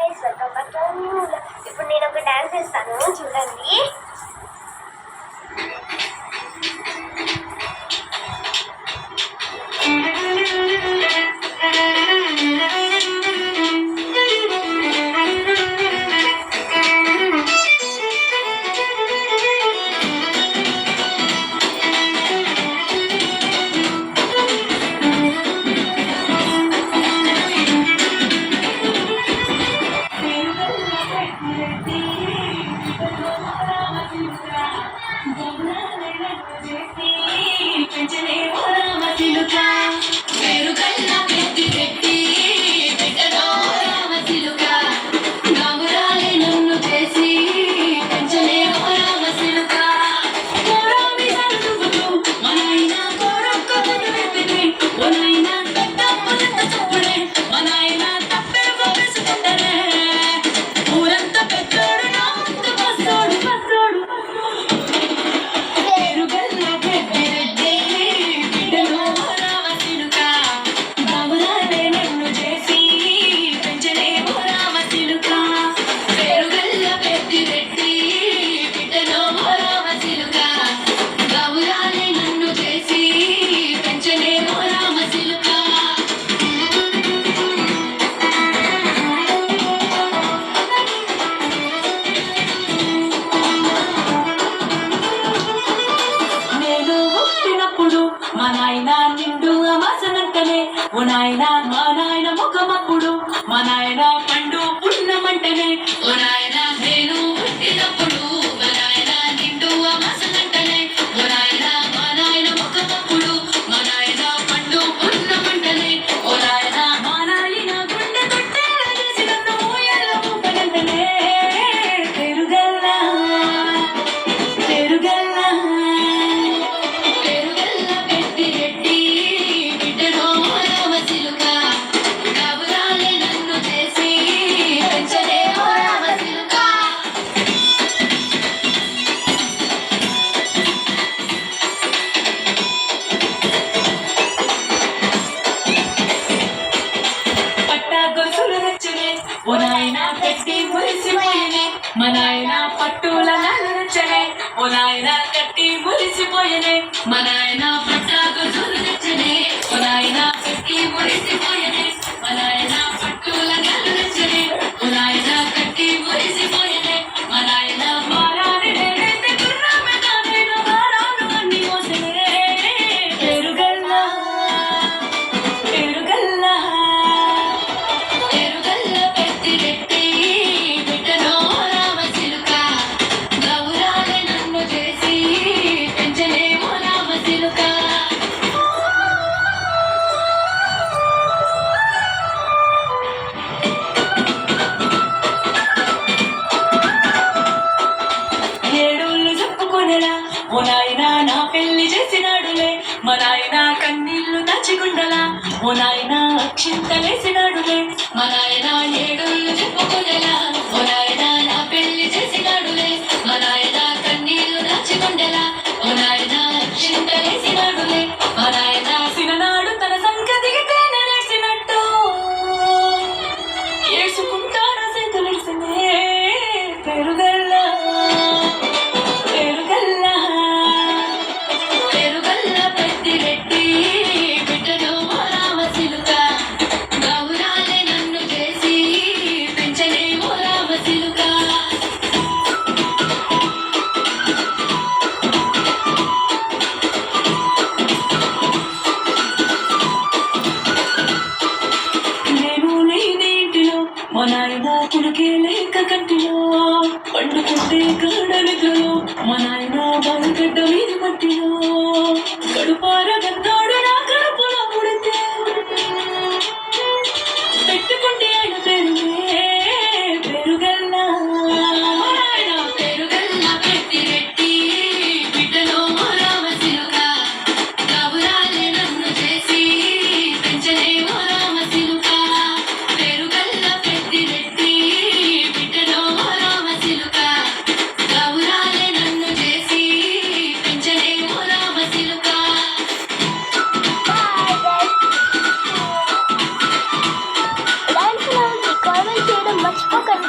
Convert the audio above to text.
Guys, welcome back to new. ఇప్పుడు నేను ఒక డాన్స్ చేస్తాను, చూడండి. మా నాయన నిండు అమాసనంటనే ఓ నాయన మా నాయన ముఖమప్పుడు మా నాయన పండు పున్నమంటనే ఓ నాయన నేను పుట్టినప్పుడు మా నాయన నిండు అమాసనంటనే ఓ నాయన మా నాయన ముఖమప్పుడు మా నాయన పండు పున్నమంటనే ఓ నాయన మా నాయన గుండె తొట్టే చేసినంత ఊయల ఊపనంటనే పెరుగల్లా పెరుగల్లా ఓ నాయన కట్టి మురిసిపోయనే మా నాయన పట్టుల నచ్చనే ఓ నాయన కట్టి మురిసిపోయనే మా నాయన పట్టాకు చూరు నచ్చనే ఓ నాయన కట్టి మురిసిపోయనే మా నాయన పట్టుల నచ్చనే ఓ నాయన కట్టి మురిసిపోయనే మా నాయన మారాని నేనైతే గుర్రమెద నేను మారాను అన్ని మోసనే పెరుగల్లా పెరుగల్లా ఓ నాయన నా పెళ్లి చేసినాడులే మా నాయన కన్నీళ్లు దాచిగుండలా ఓ నాయన అక్షింతలేసినాడులే మా నాయన ఏడుళ్ళు చెప్పుకునేలా ఓ నాయన నా పెళ్లి చేసినాడులే మా నాయన కన్నీళ్లు దాచిగుండలా ఓ నాయన అక్షింతలేసినాడులే మా నాయన సిననాడు తన సంగతికి తేనె నేసినట్టు ఏసుకుంటాన సేతులేసినే పెరుగల్లా మా నాయన కుడికే లేక కంటిలో పండుకుంటే కాడనిలో మా నాయన బాలుగడ్డ మీద మట్టిలో కడుపార గన్నాడు నా కడుపులో పుడితే పెట్టుకుంటే ఆయన పెరుగే పెరుగల్లా పెరుగల్లా పెట్టి రెట్టి బిడ్డలో రామసిలుక కబురాలే నన్ను చేసి పెంచలే రామసిలుక మర్చిపోకండి.